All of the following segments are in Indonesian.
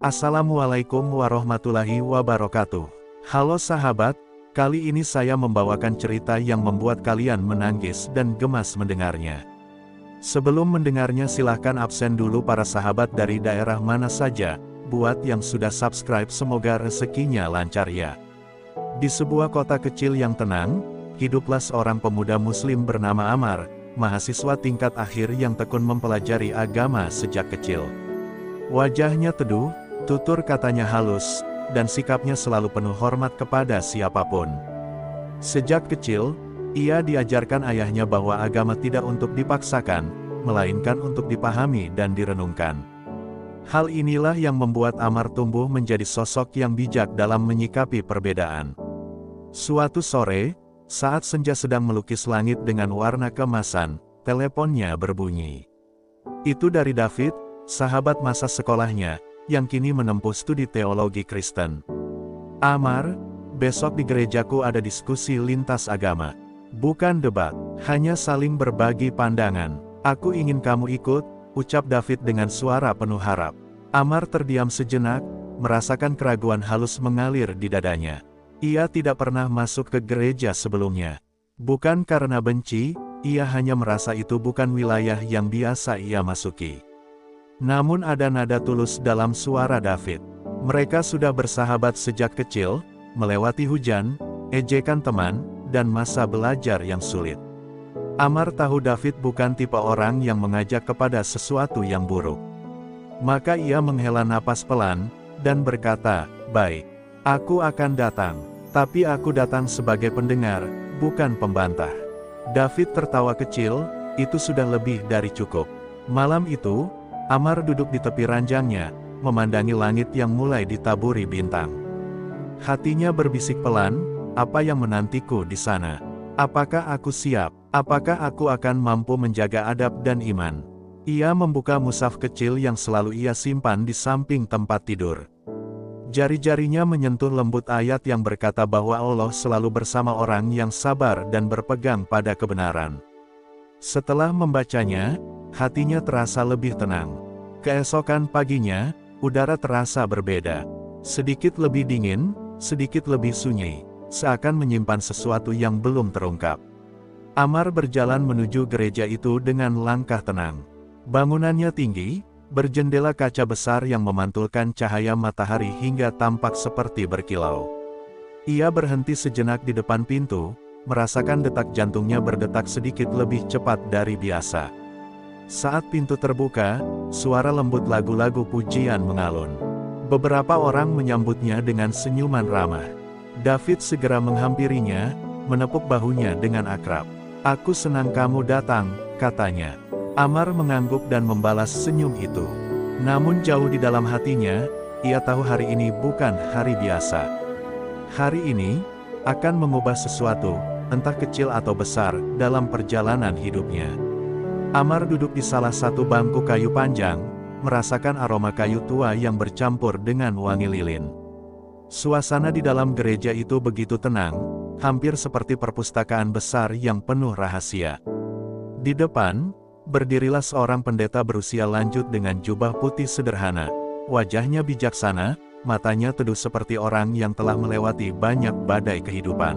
Assalamualaikum warahmatullahi wabarakatuh. Halo sahabat, kali ini saya membawakan cerita yang membuat kalian menangis dan gemas mendengarnya. Sebelum mendengarnya silahkan absen dulu para sahabat dari daerah mana saja. Buat yang sudah subscribe semoga rezekinya lancar ya. Di sebuah kota kecil yang tenang, hiduplah seorang pemuda muslim bernama Amar, mahasiswa tingkat akhir yang tekun mempelajari agama sejak kecil. Wajahnya teduh, tutur katanya halus, dan sikapnya selalu penuh hormat kepada siapapun. Sejak kecil, ia diajarkan ayahnya bahwa agama tidak untuk dipaksakan, melainkan untuk dipahami dan direnungkan. Hal inilah yang membuat Amar tumbuh menjadi sosok yang bijak dalam menyikapi perbedaan. Suatu sore, saat senja sedang melukis langit dengan warna keemasan, teleponnya berbunyi. Itu dari David, sahabat masa sekolahnya, yang kini menempuh studi teologi Kristen. Amar, besok di gerejaku ada diskusi lintas agama. Bukan debat, hanya saling berbagi pandangan. Aku ingin kamu ikut, ucap David dengan suara penuh harap. Amar terdiam sejenak, merasakan keraguan halus mengalir di dadanya. Ia tidak pernah masuk ke gereja sebelumnya. Bukan karena benci, ia hanya merasa itu bukan wilayah yang biasa ia masuki. Namun ada nada tulus dalam suara David. Mereka sudah bersahabat sejak kecil, melewati hujan, ejekan teman, dan masa belajar yang sulit. Amar tahu David bukan tipe orang yang mengajak kepada sesuatu yang buruk. Maka ia menghela napas pelan, dan berkata, "Baik, aku akan datang. Tapi aku datang sebagai pendengar, bukan pembantah." David tertawa kecil, itu sudah lebih dari cukup. Malam itu, Amar duduk di tepi ranjangnya, memandangi langit yang mulai ditaburi bintang. Hatinya berbisik pelan, apa yang menantiku di sana? Apakah aku siap? Apakah aku akan mampu menjaga adab dan iman? Ia membuka mushaf kecil yang selalu ia simpan di samping tempat tidur. Jari-jarinya menyentuh lembut ayat yang berkata bahwa Allah selalu bersama orang yang sabar dan berpegang pada kebenaran. Setelah membacanya, hatinya terasa lebih tenang. Keesokan paginya, udara terasa berbeda. Sedikit lebih dingin, sedikit lebih sunyi, seakan menyimpan sesuatu yang belum terungkap. Amar berjalan menuju gereja itu dengan langkah tenang. Bangunannya tinggi, berjendela kaca besar yang memantulkan cahaya matahari hingga tampak seperti berkilau. Ia berhenti sejenak di depan pintu, merasakan detak jantungnya berdetak sedikit lebih cepat dari biasa. Saat pintu terbuka, suara lembut lagu-lagu pujian mengalun. Beberapa orang menyambutnya dengan senyuman ramah. David segera menghampirinya, menepuk bahunya dengan akrab. "Aku senang kamu datang," katanya. Amar mengangguk dan membalas senyum itu. Namun jauh di dalam hatinya, ia tahu hari ini bukan hari biasa. Hari ini akan mengubah sesuatu, entah kecil atau besar, dalam perjalanan hidupnya. Amar duduk di salah satu bangku kayu panjang, merasakan aroma kayu tua yang bercampur dengan wangi lilin. Suasana di dalam gereja itu begitu tenang, hampir seperti perpustakaan besar yang penuh rahasia. Di depan, berdirilah seorang pendeta berusia lanjut dengan jubah putih sederhana. Wajahnya bijaksana, matanya teduh seperti orang yang telah melewati banyak badai kehidupan.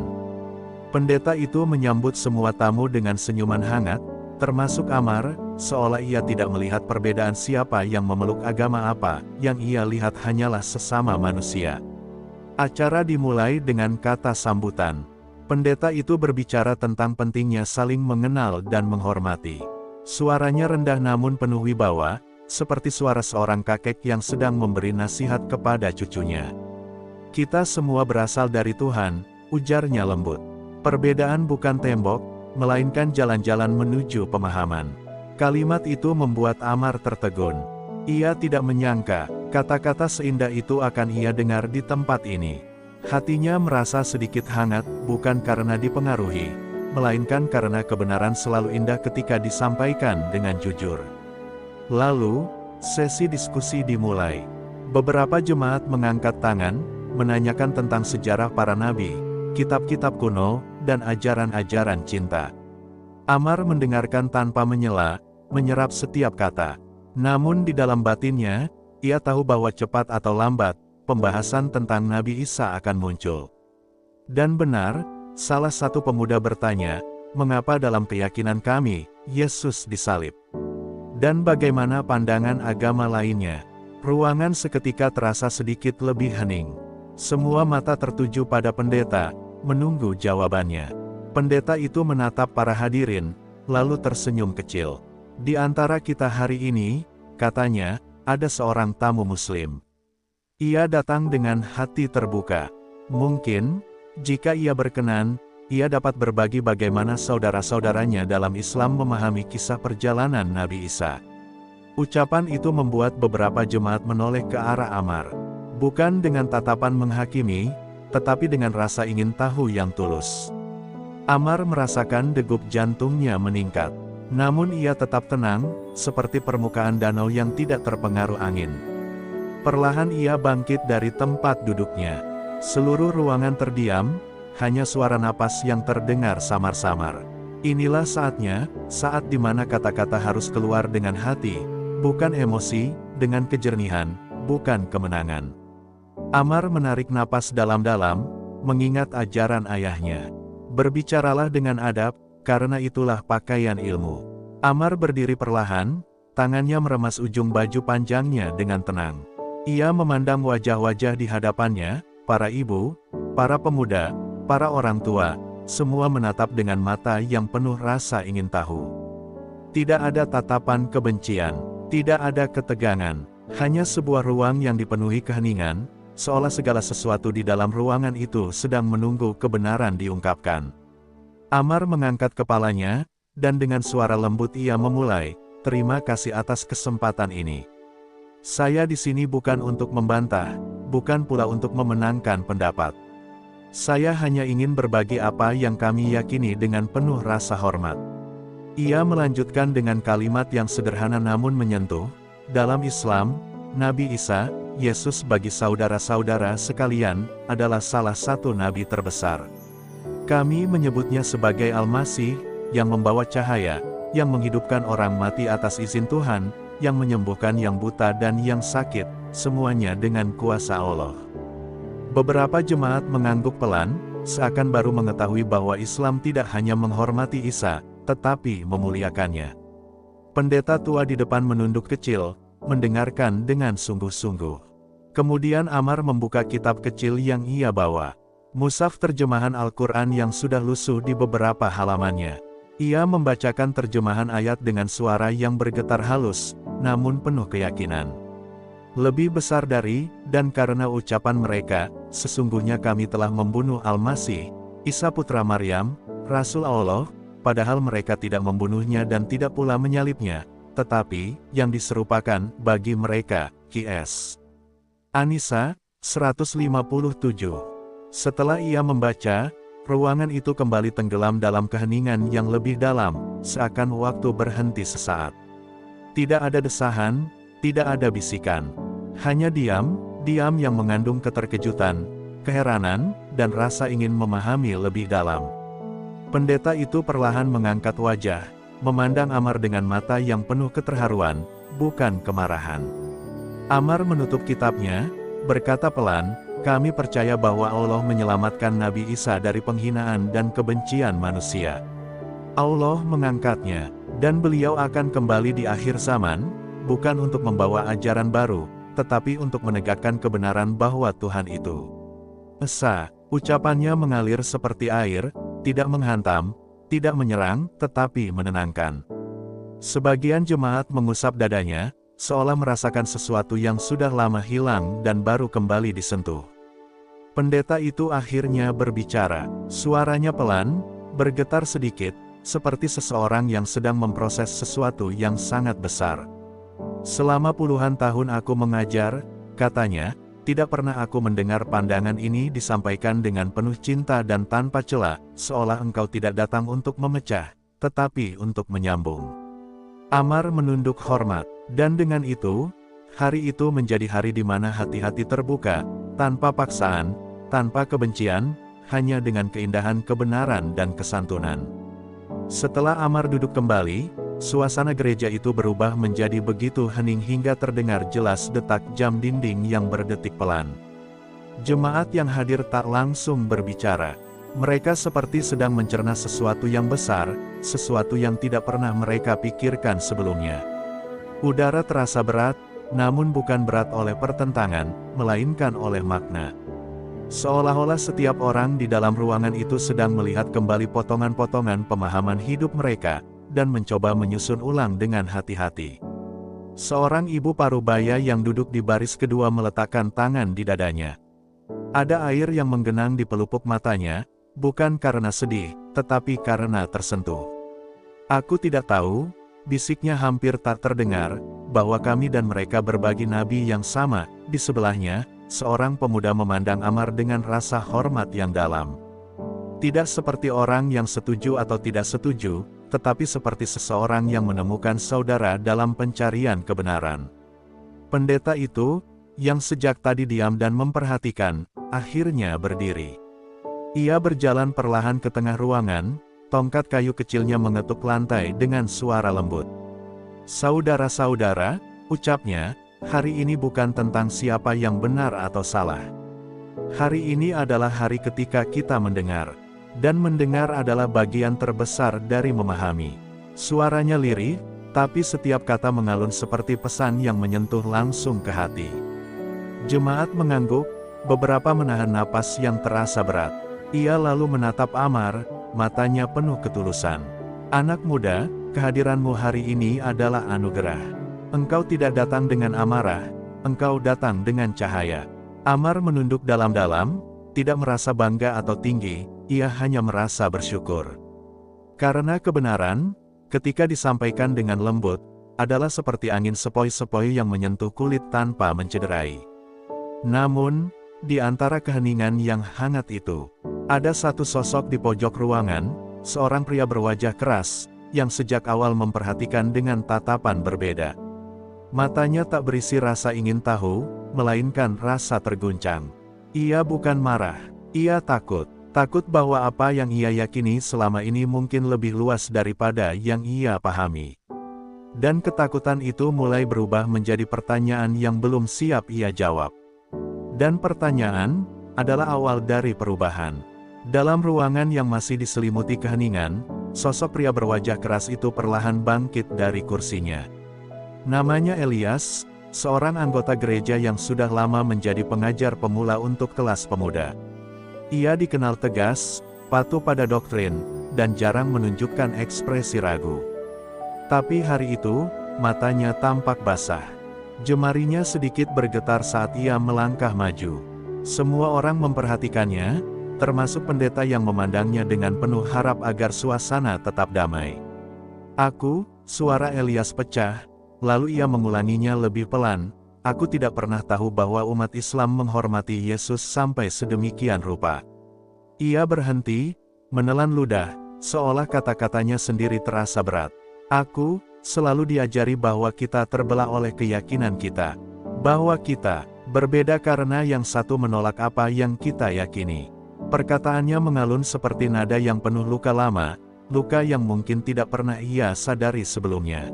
Pendeta itu menyambut semua tamu dengan senyuman hangat, termasuk Amar, seolah ia tidak melihat perbedaan siapa yang memeluk agama apa, yang ia lihat hanyalah sesama manusia. Acara dimulai dengan kata sambutan. Pendeta itu berbicara tentang pentingnya saling mengenal dan menghormati. Suaranya rendah namun penuh wibawa, seperti suara seorang kakek yang sedang memberi nasihat kepada cucunya. "Kita semua berasal dari Tuhan," ujarnya lembut. "Perbedaan bukan tembok, melainkan jalan-jalan menuju pemahaman." Kalimat itu membuat Amar tertegun. Ia tidak menyangka, kata-kata seindah itu akan ia dengar di tempat ini. Hatinya merasa sedikit hangat, bukan karena dipengaruhi, melainkan karena kebenaran selalu indah ketika disampaikan dengan jujur. Lalu, sesi diskusi dimulai. Beberapa jemaat mengangkat tangan, menanyakan tentang sejarah para nabi, kitab-kitab kuno, dan ajaran-ajaran cinta. Amar mendengarkan tanpa menyela, menyerap setiap kata. Namun di dalam batinnya, ia tahu bahwa cepat atau lambat, pembahasan tentang Nabi Isa akan muncul. Dan benar, salah satu pemuda bertanya, mengapa dalam keyakinan kami, Yesus disalib? Dan bagaimana pandangan agama lainnya? Ruangan seketika terasa sedikit lebih hening. Semua mata tertuju pada pendeta, menunggu jawabannya. Pendeta itu menatap para hadirin, lalu tersenyum kecil. Di antara kita hari ini, katanya, ada seorang tamu Muslim. Ia datang dengan hati terbuka. Mungkin, jika ia berkenan, ia dapat berbagi bagaimana saudara-saudaranya dalam Islam memahami kisah perjalanan Nabi Isa. Ucapan itu membuat beberapa jemaat menoleh ke arah Ammar. Bukan dengan tatapan menghakimi, tetapi dengan rasa ingin tahu yang tulus. Ammar merasakan degup jantungnya meningkat. Namun ia tetap tenang, seperti permukaan danau yang tidak terpengaruh angin. Perlahan ia bangkit dari tempat duduknya. Seluruh ruangan terdiam, hanya suara napas yang terdengar samar-samar. Inilah saatnya, saat di mana kata-kata harus keluar dengan hati, bukan emosi, dengan kejernihan, bukan kemenangan. Ammar menarik napas dalam-dalam, mengingat ajaran ayahnya. Berbicaralah dengan adab, karena itulah pakaian ilmu. Ammar berdiri perlahan, tangannya meremas ujung baju panjangnya dengan tenang. Ia memandang wajah-wajah di hadapannya, para ibu, para pemuda, para orang tua, semua menatap dengan mata yang penuh rasa ingin tahu. Tidak ada tatapan kebencian. Tidak ada ketegangan, hanya sebuah ruang yang dipenuhi keheningan, seolah segala sesuatu di dalam ruangan itu sedang menunggu kebenaran diungkapkan. Ammar mengangkat kepalanya, dan dengan suara lembut ia memulai, "Terima kasih atas kesempatan ini. Saya di sini bukan untuk membantah, bukan pula untuk memenangkan pendapat. Saya hanya ingin berbagi apa yang kami yakini dengan penuh rasa hormat." Ia melanjutkan dengan kalimat yang sederhana namun menyentuh, dalam Islam, Nabi Isa, Yesus bagi saudara-saudara sekalian, adalah salah satu nabi terbesar. Kami menyebutnya sebagai Al-Masih, yang membawa cahaya, yang menghidupkan orang mati atas izin Tuhan, yang menyembuhkan yang buta dan yang sakit, semuanya dengan kuasa Allah. Beberapa jemaat mengangguk pelan, seakan baru mengetahui bahwa Islam tidak hanya menghormati Isa, tetapi memuliakannya. Pendeta tua di depan menunduk kecil, mendengarkan dengan sungguh-sungguh. Kemudian Ammar membuka kitab kecil yang ia bawa. Mushaf terjemahan Al-Quran yang sudah lusuh di beberapa halamannya. Ia membacakan terjemahan ayat dengan suara yang bergetar halus, namun penuh keyakinan. Lebih besar dari, dan karena ucapan mereka, sesungguhnya kami telah membunuh Al-Masih, Isa putra Maryam, Rasul Allah, padahal mereka tidak membunuhnya dan tidak pula menyalibnya, tetapi, yang diserupakan, bagi mereka, Qs. An-Nisa, 157. Setelah ia membaca, ruangan itu kembali tenggelam dalam keheningan yang lebih dalam, seakan waktu berhenti sesaat. Tidak ada desahan, tidak ada bisikan. Hanya diam yang mengandung keterkejutan, keheranan, dan rasa ingin memahami lebih dalam. Pendeta itu perlahan mengangkat wajah, memandang Ammar dengan mata yang penuh keterharuan, bukan kemarahan. Ammar menutup kitabnya, berkata pelan, "Kami percaya bahwa Allah menyelamatkan Nabi Isa dari penghinaan dan kebencian manusia. Allah mengangkatnya, dan beliau akan kembali di akhir zaman, bukan untuk membawa ajaran baru, tetapi untuk menegakkan kebenaran bahwa Tuhan itu Esa." Ucapannya mengalir seperti air, tidak menghantam, tidak menyerang, tetapi menenangkan. Sebagian jemaat mengusap dadanya, seolah merasakan sesuatu yang sudah lama hilang dan baru kembali disentuh. Pendeta itu akhirnya berbicara, suaranya pelan, bergetar sedikit, seperti seseorang yang sedang memproses sesuatu yang sangat besar. "Selama puluhan tahun aku mengajar," katanya, "tidak pernah aku mendengar pandangan ini disampaikan dengan penuh cinta dan tanpa celah, seolah engkau tidak datang untuk memecah, tetapi untuk menyambung." Ammar menunduk hormat, dan dengan itu, hari itu menjadi hari di mana hati-hati terbuka, tanpa paksaan, tanpa kebencian, hanya dengan keindahan kebenaran dan kesantunan. Setelah Ammar duduk kembali, suasana gereja itu berubah menjadi begitu hening hingga terdengar jelas detak jam dinding yang berdetik pelan. Jemaat yang hadir tak langsung berbicara. Mereka seperti sedang mencerna sesuatu yang besar, sesuatu yang tidak pernah mereka pikirkan sebelumnya. Udara terasa berat, namun bukan berat oleh pertentangan, melainkan oleh makna. Seolah-olah setiap orang di dalam ruangan itu sedang melihat kembali potongan-potongan pemahaman hidup mereka, dan mencoba menyusun ulang dengan hati-hati. Seorang ibu parubaya yang duduk di baris kedua meletakkan tangan di dadanya. Ada air yang menggenang di pelupuk matanya, bukan karena sedih, tetapi karena tersentuh. Aku tidak tahu, bisiknya hampir tak terdengar, bahwa kami dan mereka berbagi nabi yang sama. Di sebelahnya, seorang pemuda memandang Amar dengan rasa hormat yang dalam. Tidak seperti orang yang setuju atau tidak setuju, tetapi seperti seseorang yang menemukan saudara dalam pencarian kebenaran. Pendeta itu, yang sejak tadi diam dan memperhatikan, akhirnya berdiri. Ia berjalan perlahan ke tengah ruangan, tongkat kayu kecilnya mengetuk lantai dengan suara lembut. "Saudara-saudara," ucapnya, "hari ini bukan tentang siapa yang benar atau salah. Hari ini adalah hari ketika kita mendengar. Dan mendengar adalah bagian terbesar dari memahami." Suaranya lirih, tapi setiap kata mengalun seperti pesan yang menyentuh langsung ke hati. Jemaat mengangguk, beberapa menahan napas yang terasa berat. Ia lalu menatap Amar, matanya penuh ketulusan. "Anak muda, kehadiranmu hari ini adalah anugerah. Engkau tidak datang dengan amarah, engkau datang dengan cahaya." Amar menunduk dalam-dalam, tidak merasa bangga atau tinggi, ia hanya merasa bersyukur. Karena kebenaran, ketika disampaikan dengan lembut, adalah seperti angin sepoi-sepoi yang menyentuh kulit tanpa mencederai. Namun, di antara keheningan yang hangat itu, ada satu sosok di pojok ruangan, seorang pria berwajah keras, yang sejak awal memperhatikan dengan tatapan berbeda. Matanya tak berisi rasa ingin tahu, melainkan rasa terguncang. Ia bukan marah, ia takut. Takut bahwa apa yang ia yakini selama ini mungkin lebih luas daripada yang ia pahami. Dan ketakutan itu mulai berubah menjadi pertanyaan yang belum siap ia jawab. Dan pertanyaan adalah awal dari perubahan. Dalam ruangan yang masih diselimuti keheningan, sosok pria berwajah keras itu perlahan bangkit dari kursinya. Namanya Elias, seorang anggota gereja yang sudah lama menjadi pengajar pemula untuk kelas pemuda. Ia dikenal tegas, patuh pada doktrin, dan jarang menunjukkan ekspresi ragu. Tapi hari itu, matanya tampak basah. Jemarinya sedikit bergetar saat ia melangkah maju. Semua orang memperhatikannya, termasuk pendeta yang memandangnya dengan penuh harap agar suasana tetap damai. "Aku," suara Elias pecah, lalu ia mengulanginya lebih pelan, "aku tidak pernah tahu bahwa umat Islam menghormati Yesus sampai sedemikian rupa." Ia berhenti, menelan ludah, seolah kata-katanya sendiri terasa berat. "Aku selalu diajari bahwa kita terbelah oleh keyakinan kita. Bahwa kita berbeda karena yang satu menolak apa yang kita yakini." Perkataannya mengalun seperti nada yang penuh luka lama, luka yang mungkin tidak pernah ia sadari sebelumnya.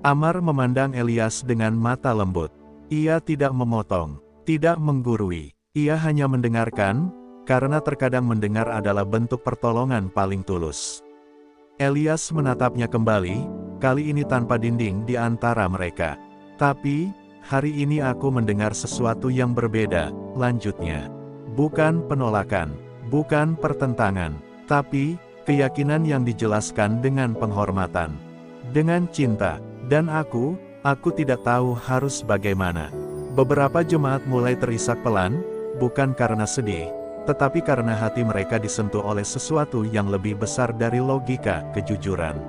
Amar memandang Elias dengan mata lembut. Ia tidak memotong, tidak menggurui. Ia hanya mendengarkan, karena terkadang mendengar adalah bentuk pertolongan paling tulus. Elias menatapnya kembali, kali ini tanpa dinding di antara mereka. "Tapi, hari ini aku mendengar sesuatu yang berbeda," lanjutnya. "Bukan penolakan, bukan pertentangan, tapi keyakinan yang dijelaskan dengan penghormatan, dengan cinta. Dan aku tidak tahu harus bagaimana." Beberapa jemaat mulai terisak pelan, bukan karena sedih, tetapi karena hati mereka disentuh oleh sesuatu yang lebih besar dari logika kejujuran.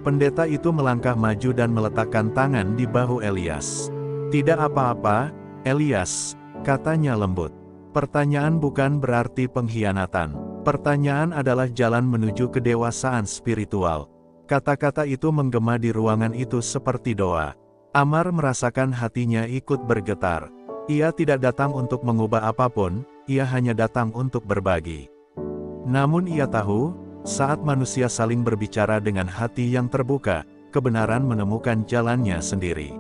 Pendeta itu melangkah maju dan meletakkan tangan di bahu Elias. "Tidak apa-apa, Elias," katanya lembut. "Pertanyaan bukan berarti pengkhianatan. Pertanyaan adalah jalan menuju kedewasaan spiritual." Kata-kata itu menggema di ruangan itu seperti doa. Amar merasakan hatinya ikut bergetar. Ia tidak datang untuk mengubah apapun, ia hanya datang untuk berbagi. Namun ia tahu, saat manusia saling berbicara dengan hati yang terbuka, kebenaran menemukan jalannya sendiri.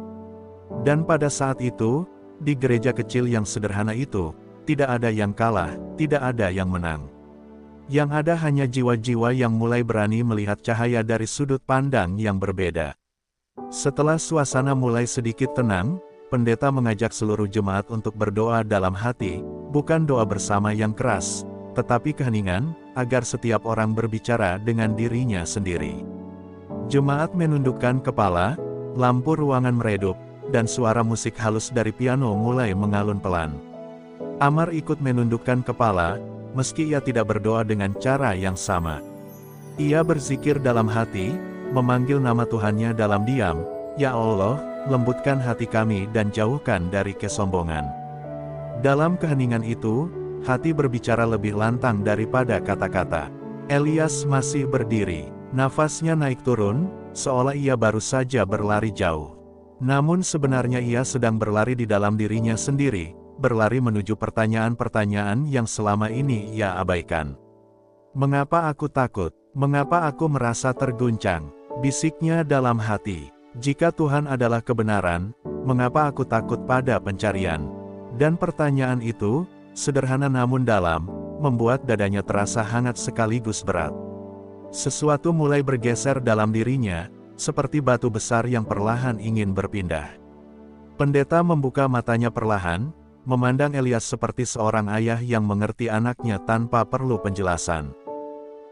Dan pada saat itu, di gereja kecil yang sederhana itu, tidak ada yang kalah, tidak ada yang menang. Yang ada hanya jiwa-jiwa yang mulai berani melihat cahaya dari sudut pandang yang berbeda. Setelah suasana mulai sedikit tenang, pendeta mengajak seluruh jemaat untuk berdoa dalam hati, bukan doa bersama yang keras, tetapi keheningan, agar setiap orang berbicara dengan dirinya sendiri. Jemaat menundukkan kepala, lampu ruangan meredup, dan suara musik halus dari piano mulai mengalun pelan. Amar ikut menundukkan kepala, meski ia tidak berdoa dengan cara yang sama. Ia berzikir dalam hati, memanggil nama Tuhannya dalam diam, "Ya Allah, lembutkan hati kami dan jauhkan dari kesombongan." Dalam keheningan itu, hati berbicara lebih lantang daripada kata-kata. Elias masih berdiri, nafasnya naik turun, seolah ia baru saja berlari jauh. Namun sebenarnya ia sedang berlari di dalam dirinya sendiri, berlari menuju pertanyaan-pertanyaan yang selama ini ia abaikan. "Mengapa aku takut? Mengapa aku merasa terguncang?" bisiknya dalam hati. "Jika Tuhan adalah kebenaran, mengapa aku takut pada pencarian?" Dan pertanyaan itu, sederhana namun dalam, membuat dadanya terasa hangat sekaligus berat. Sesuatu mulai bergeser dalam dirinya, seperti batu besar yang perlahan ingin berpindah. Pendeta membuka matanya perlahan, memandang Elias seperti seorang ayah yang mengerti anaknya tanpa perlu penjelasan.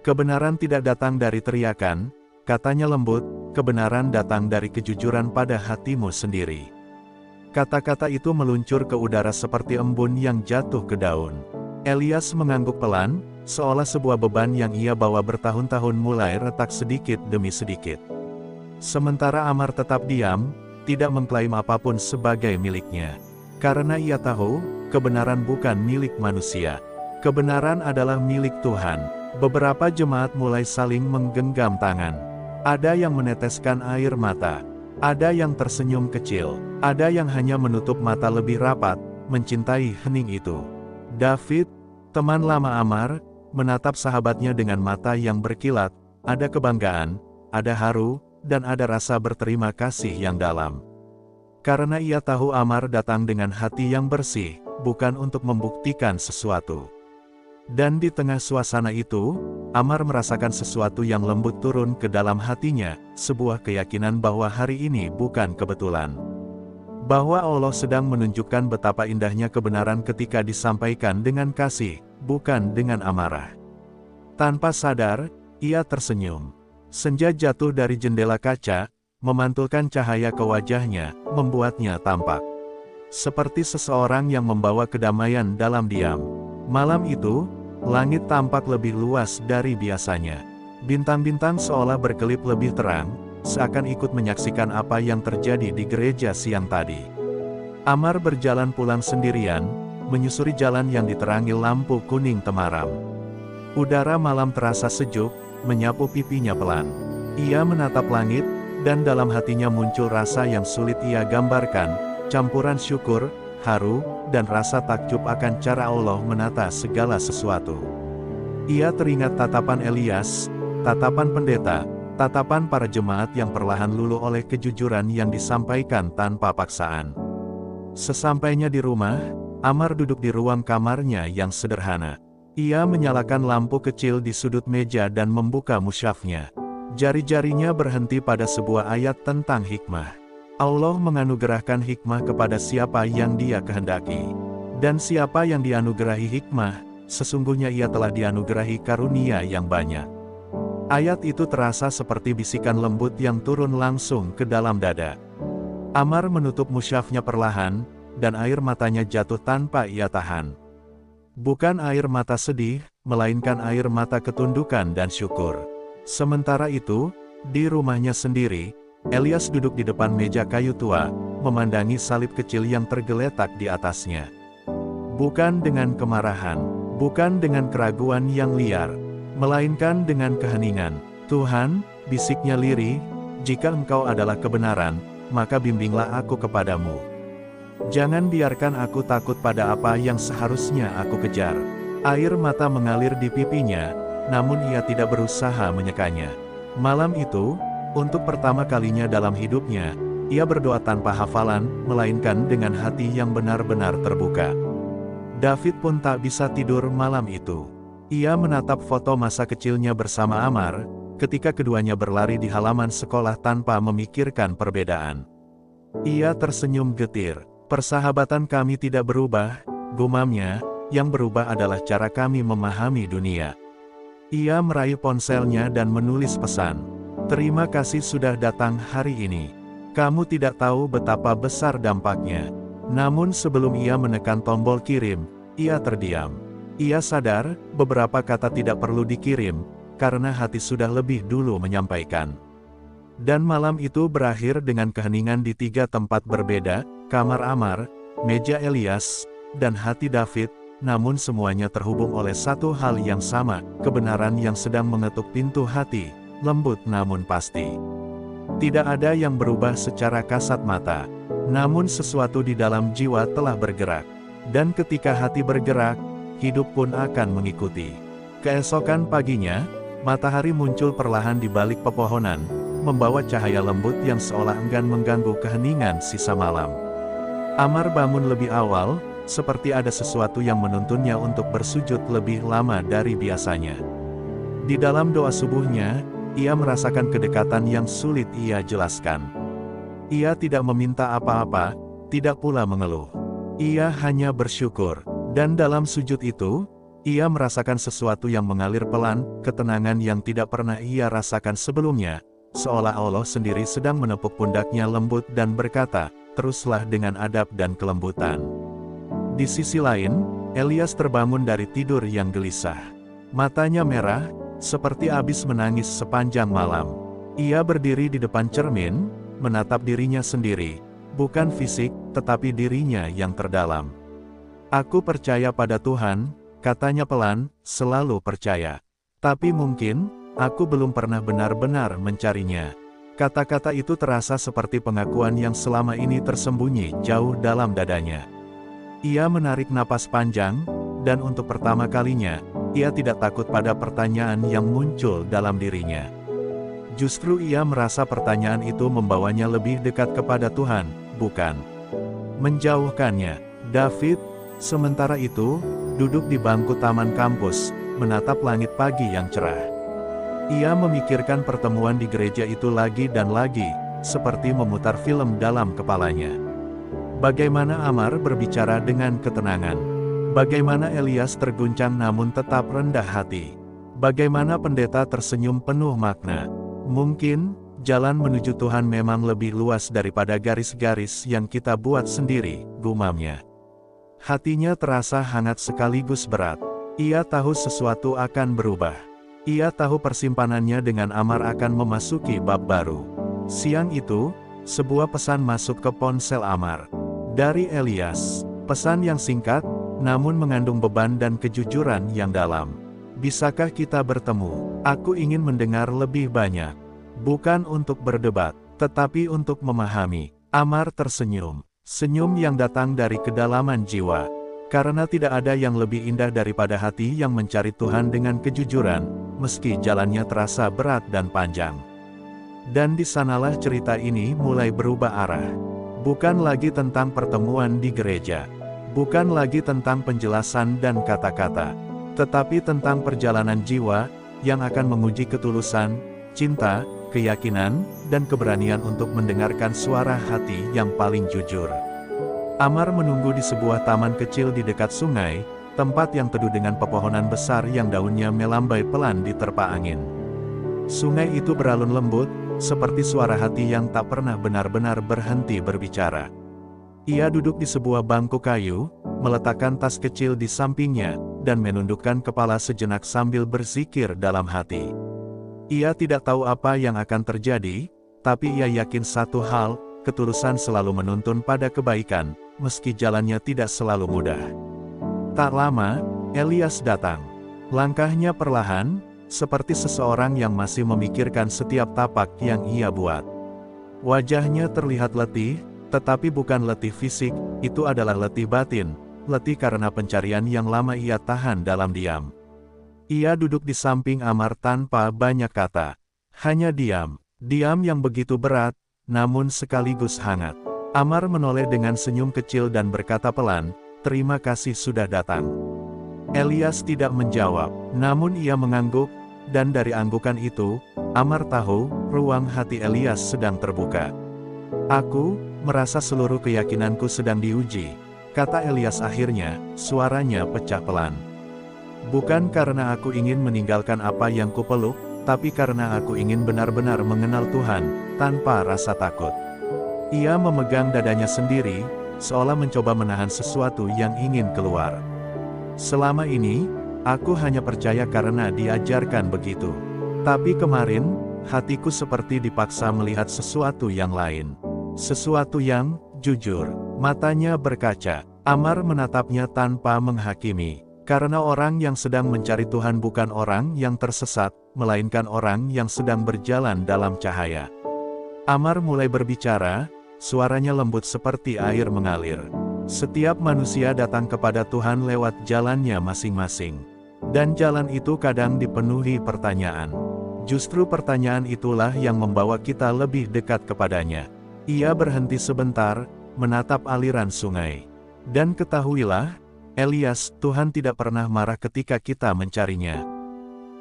"Kebenaran tidak datang dari teriakan," katanya lembut, "kebenaran datang dari kejujuran pada hatimu sendiri." Kata-kata itu meluncur ke udara seperti embun yang jatuh ke daun. Elias mengangguk pelan, seolah sebuah beban yang ia bawa bertahun-tahun mulai retak sedikit demi sedikit. Sementara Amar tetap diam, tidak mengklaim apapun sebagai miliknya. Karena ia tahu, kebenaran bukan milik manusia. Kebenaran adalah milik Tuhan. Beberapa jemaat mulai saling menggenggam tangan. Ada yang meneteskan air mata. Ada yang tersenyum kecil. Ada yang hanya menutup mata lebih rapat, mencintai hening itu. David, teman lama Amar, menatap sahabatnya dengan mata yang berkilat. Ada kebanggaan, ada haru, dan ada rasa berterima kasih yang dalam. Karena ia tahu Amar datang dengan hati yang bersih, bukan untuk membuktikan sesuatu. Dan di tengah suasana itu, Amar merasakan sesuatu yang lembut turun ke dalam hatinya, sebuah keyakinan bahwa hari ini bukan kebetulan. Bahwa Allah sedang menunjukkan betapa indahnya kebenaran ketika disampaikan dengan kasih, bukan dengan amarah. Tanpa sadar, ia tersenyum. Senja jatuh dari jendela kaca, memantulkan cahaya ke wajahnya, membuatnya tampak seperti seseorang yang membawa kedamaian dalam diam. Malam itu, langit tampak lebih luas dari biasanya. Bintang-bintang seolah berkelip lebih terang, seakan ikut menyaksikan apa yang terjadi di gereja siang tadi. Amar berjalan pulang sendirian, menyusuri jalan yang diterangi lampu kuning temaram. Udara malam terasa sejuk, menyapu pipinya pelan. Ia menatap langit, dan dalam hatinya muncul rasa yang sulit ia gambarkan, campuran syukur, haru, dan rasa takjub akan cara Allah menata segala sesuatu. Ia teringat tatapan Elias, tatapan pendeta, tatapan para jemaat yang perlahan luluh oleh kejujuran yang disampaikan tanpa paksaan. Sesampainya di rumah, Amar duduk di ruang kamarnya yang sederhana. Ia menyalakan lampu kecil di sudut meja dan membuka musyafnya. Jari-jarinya berhenti pada sebuah ayat tentang hikmah. Allah menganugerahkan hikmah kepada siapa yang Dia kehendaki. Dan siapa yang dianugerahi hikmah, sesungguhnya ia telah dianugerahi karunia yang banyak. Ayat itu terasa seperti bisikan lembut yang turun langsung ke dalam dada. Amar menutup musyafnya perlahan, dan air matanya jatuh tanpa ia tahan. Bukan air mata sedih, melainkan air mata ketundukan dan syukur. Sementara itu, di rumahnya sendiri, Elias duduk di depan meja kayu tua, memandangi salib kecil yang tergeletak di atasnya. Bukan dengan kemarahan, bukan dengan keraguan yang liar, melainkan dengan keheningan. "Tuhan," bisiknya lirih, "jika Engkau adalah kebenaran, maka bimbinglah aku kepadamu. Jangan biarkan aku takut pada apa yang seharusnya aku kejar." Air mata mengalir di pipinya, namun ia tidak berusaha menyekanya. Malam itu, Untuk pertama kalinya dalam hidupnya, ia berdoa tanpa hafalan, melainkan dengan hati yang benar-benar terbuka. David pun tak bisa tidur malam itu. Ia menatap foto masa kecilnya bersama Amar, ketika keduanya berlari di halaman sekolah tanpa memikirkan perbedaan. Ia tersenyum getir. "Persahabatan kami tidak berubah," gumamnya, "yang berubah adalah cara kami memahami dunia." Ia meraih ponselnya dan menulis pesan. "Terima kasih sudah datang hari ini. Kamu tidak tahu betapa besar dampaknya." Namun sebelum ia menekan tombol kirim, ia terdiam. Ia sadar, beberapa kata tidak perlu dikirim, karena hati sudah lebih dulu menyampaikan. Dan malam itu berakhir dengan keheningan di 3 tempat berbeda, kamar Amar, meja Elias, dan hati David, namun semuanya terhubung oleh satu hal yang sama, kebenaran yang sedang mengetuk pintu hati, lembut namun pasti. Tidak ada yang berubah secara kasat mata, namun sesuatu di dalam jiwa telah bergerak. Dan ketika hati bergerak, hidup pun akan mengikuti. Keesokan paginya, matahari muncul perlahan di balik pepohonan, membawa cahaya lembut yang seolah enggan mengganggu keheningan sisa malam. Amar bangun lebih awal, seperti ada sesuatu yang menuntunnya untuk bersujud lebih lama dari biasanya. Di dalam doa subuhnya, ia merasakan kedekatan yang sulit ia jelaskan. Ia tidak meminta apa-apa, tidak pula mengeluh. Ia hanya bersyukur. Dan dalam sujud itu, ia merasakan sesuatu yang mengalir pelan, ketenangan yang tidak pernah ia rasakan sebelumnya, seolah Allah sendiri sedang menepuk pundaknya lembut dan berkata, "Teruslah dengan adab dan kelembutan." Di sisi lain, Elias terbangun dari tidur yang gelisah. Matanya merah, seperti habis menangis sepanjang malam. Ia berdiri di depan cermin, menatap dirinya sendiri, bukan fisik, tetapi dirinya yang terdalam. "Aku percaya pada Tuhan," katanya pelan, "selalu percaya. Tapi mungkin, aku belum pernah benar-benar mencarinya." Kata-kata itu terasa seperti pengakuan yang selama ini tersembunyi jauh dalam dadanya. Ia menarik napas panjang, dan untuk pertama kalinya, ia tidak takut pada pertanyaan yang muncul dalam dirinya. Justru ia merasa pertanyaan itu membawanya lebih dekat kepada Tuhan, bukan menjauhkannya. David, sementara itu, duduk di bangku taman kampus, menatap langit pagi yang cerah. Ia memikirkan pertemuan di gereja itu lagi dan lagi, seperti memutar film dalam kepalanya. Bagaimana Amar berbicara dengan ketenangan. Bagaimana Elias terguncang namun tetap rendah hati. Bagaimana pendeta tersenyum penuh makna. Mungkin, jalan menuju Tuhan memang lebih luas daripada garis-garis yang kita buat sendiri, gumamnya. Hatinya terasa hangat sekaligus berat. Ia tahu sesuatu akan berubah. Ia tahu persimpanannya dengan Amar akan memasuki bab baru. Siang itu, sebuah pesan masuk ke ponsel Amar. Dari Elias. Pesan yang singkat, namun mengandung beban dan kejujuran yang dalam. "Bisakah kita bertemu? Aku ingin mendengar lebih banyak. Bukan untuk berdebat, tetapi untuk memahami." Amar tersenyum. Senyum yang datang dari kedalaman jiwa. Karena tidak ada yang lebih indah daripada hati yang mencari Tuhan dengan kejujuran, meski jalannya terasa berat dan panjang. Dan di sanalah cerita ini mulai berubah arah. Bukan lagi tentang pertemuan di gereja. Bukan lagi tentang penjelasan dan kata-kata. Tetapi tentang perjalanan jiwa, yang akan menguji ketulusan, cinta, keyakinan, dan keberanian untuk mendengarkan suara hati yang paling jujur. Amar menunggu di sebuah taman kecil di dekat sungai, tempat yang teduh dengan pepohonan besar yang daunnya melambai pelan diterpa angin. Sungai itu beralun lembut, seperti suara hati yang tak pernah benar-benar berhenti berbicara. Ia duduk di sebuah bangku kayu, meletakkan tas kecil di sampingnya, dan menundukkan kepala sejenak sambil berzikir dalam hati. Ia tidak tahu apa yang akan terjadi, tapi ia yakin satu hal, ketulusan selalu menuntun pada kebaikan, meski jalannya tidak selalu mudah. Tak lama, Elias datang. Langkahnya perlahan, seperti seseorang yang masih memikirkan setiap tapak yang ia buat. Wajahnya terlihat letih, tetapi bukan letih fisik, itu adalah letih batin, letih karena pencarian yang lama ia tahan dalam diam. Ia duduk di samping Amar tanpa banyak kata. Hanya diam. Diam yang begitu berat, namun sekaligus hangat. Amar menoleh dengan senyum kecil dan berkata pelan, "Terima kasih sudah datang." Elias tidak menjawab, namun ia mengangguk, dan dari anggukan itu, Amar tahu, ruang hati Elias sedang terbuka. "Aku merasa seluruh keyakinanku sedang diuji," kata Elias akhirnya, suaranya pecah pelan. "Bukan karena aku ingin meninggalkan apa yang kupeluk, tapi karena aku ingin benar-benar mengenal Tuhan, tanpa rasa takut." Ia memegang dadanya sendiri, seolah mencoba menahan sesuatu yang ingin keluar. "Selama ini, aku hanya percaya karena diajarkan begitu. Tapi kemarin, hatiku seperti dipaksa melihat sesuatu yang lain. Sesuatu yang jujur." Matanya berkaca. Amar menatapnya tanpa menghakimi. Karena orang yang sedang mencari Tuhan bukan orang yang tersesat, melainkan orang yang sedang berjalan dalam cahaya. Amar mulai berbicara, suaranya lembut seperti air mengalir. "Setiap manusia datang kepada Tuhan lewat jalannya masing-masing. Dan jalan itu kadang dipenuhi pertanyaan. Justru pertanyaan itulah yang membawa kita lebih dekat kepadanya." Ia berhenti sebentar, menatap aliran sungai. "Dan ketahuilah, Elias, Tuhan tidak pernah marah ketika kita mencarinya.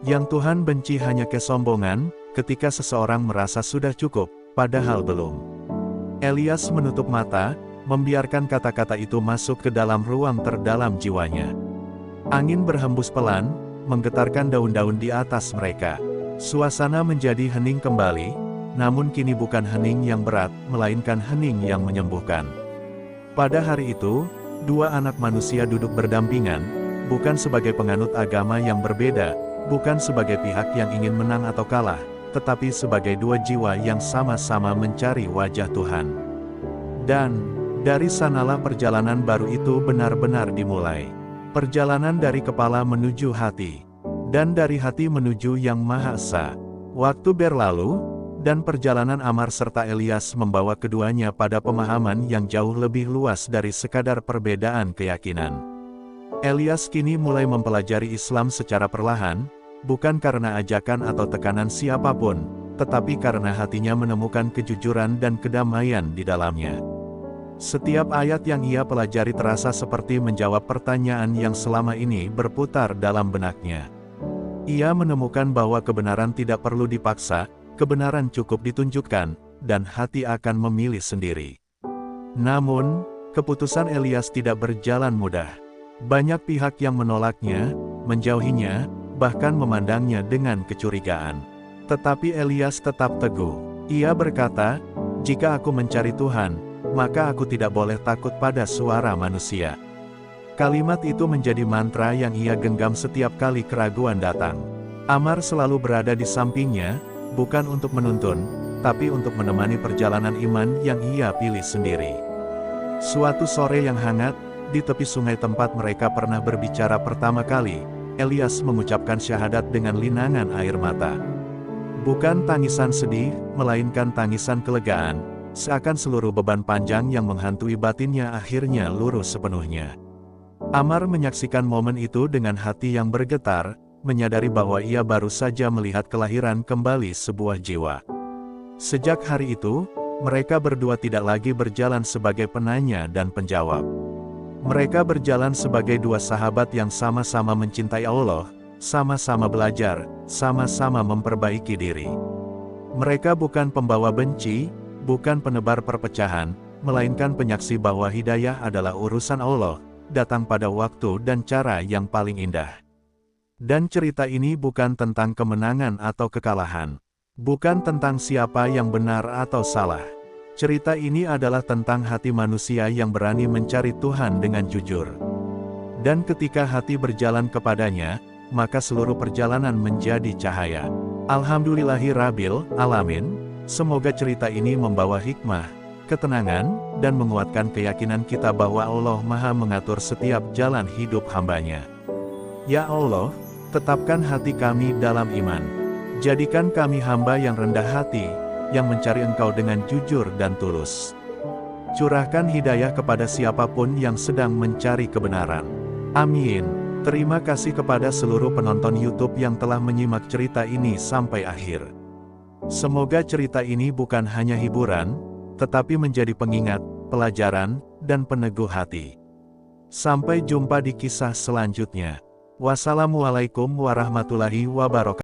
Yang Tuhan benci hanya kesombongan, ketika seseorang merasa sudah cukup, padahal belum." Elias menutup mata, membiarkan kata-kata itu masuk ke dalam ruang terdalam jiwanya. Angin berhembus pelan, menggetarkan daun-daun di atas mereka. Suasana menjadi hening kembali, namun kini bukan hening yang berat, melainkan hening yang menyembuhkan. Pada hari itu, dua anak manusia duduk berdampingan, bukan sebagai penganut agama yang berbeda, bukan sebagai pihak yang ingin menang atau kalah, tetapi sebagai dua jiwa yang sama-sama mencari wajah Tuhan. Dan dari sanalah perjalanan baru itu benar-benar dimulai. Perjalanan dari kepala menuju hati, dan dari hati menuju Yang Maha Esa. Waktu berlalu, dan perjalanan Amar serta Elias membawa keduanya pada pemahaman yang jauh lebih luas dari sekadar perbedaan keyakinan. Elias kini mulai mempelajari Islam secara perlahan, bukan karena ajakan atau tekanan siapapun, tetapi karena hatinya menemukan kejujuran dan kedamaian di dalamnya. Setiap ayat yang ia pelajari terasa seperti menjawab pertanyaan yang selama ini berputar dalam benaknya. Ia menemukan bahwa kebenaran tidak perlu dipaksa, kebenaran cukup ditunjukkan, dan hati akan memilih sendiri. Namun, keputusan Elias tidak berjalan mudah. Banyak pihak yang menolaknya, menjauhinya, bahkan memandangnya dengan kecurigaan. Tetapi Elias tetap teguh. Ia berkata, "Jika aku mencari Tuhan, maka aku tidak boleh takut pada suara manusia." Kalimat itu menjadi mantra yang ia genggam setiap kali keraguan datang. Amar selalu berada di sampingnya, bukan untuk menuntun, tapi untuk menemani perjalanan iman yang ia pilih sendiri. Suatu sore yang hangat, di tepi sungai tempat mereka pernah berbicara pertama kali, Elias mengucapkan syahadat dengan linangan air mata. Bukan tangisan sedih, melainkan tangisan kelegaan, seakan seluruh beban panjang yang menghantui batinnya akhirnya lurus sepenuhnya. Amar menyaksikan momen itu dengan hati yang bergetar, menyadari bahwa ia baru saja melihat kelahiran kembali sebuah jiwa. Sejak hari itu, mereka berdua tidak lagi berjalan sebagai penanya dan penjawab. Mereka berjalan sebagai dua sahabat yang sama-sama mencintai Allah, sama-sama belajar, sama-sama memperbaiki diri. Mereka bukan pembawa benci, bukan penebar perpecahan, melainkan penyaksi bahwa hidayah adalah urusan Allah, datang pada waktu dan cara yang paling indah. Dan cerita ini bukan tentang kemenangan atau kekalahan. Bukan tentang siapa yang benar atau salah. Cerita ini adalah tentang hati manusia yang berani mencari Tuhan dengan jujur. Dan ketika hati berjalan kepadanya, maka seluruh perjalanan menjadi cahaya. Alhamdulillahirabbil alamin. Semoga cerita ini membawa hikmah, ketenangan, dan menguatkan keyakinan kita bahwa Allah Maha mengatur setiap jalan hidup hamba-Nya. Ya Allah, tetapkan hati kami dalam iman. Jadikan kami hamba yang rendah hati, yang mencari Engkau dengan jujur dan tulus. Curahkan hidayah kepada siapapun yang sedang mencari kebenaran. Amin. Terima kasih kepada seluruh penonton YouTube yang telah menyimak cerita ini sampai akhir. Semoga cerita ini bukan hanya hiburan, tetapi menjadi pengingat, pelajaran, dan peneguh hati. Sampai jumpa di kisah selanjutnya. Wassalamualaikum warahmatullahi wabarakatuh.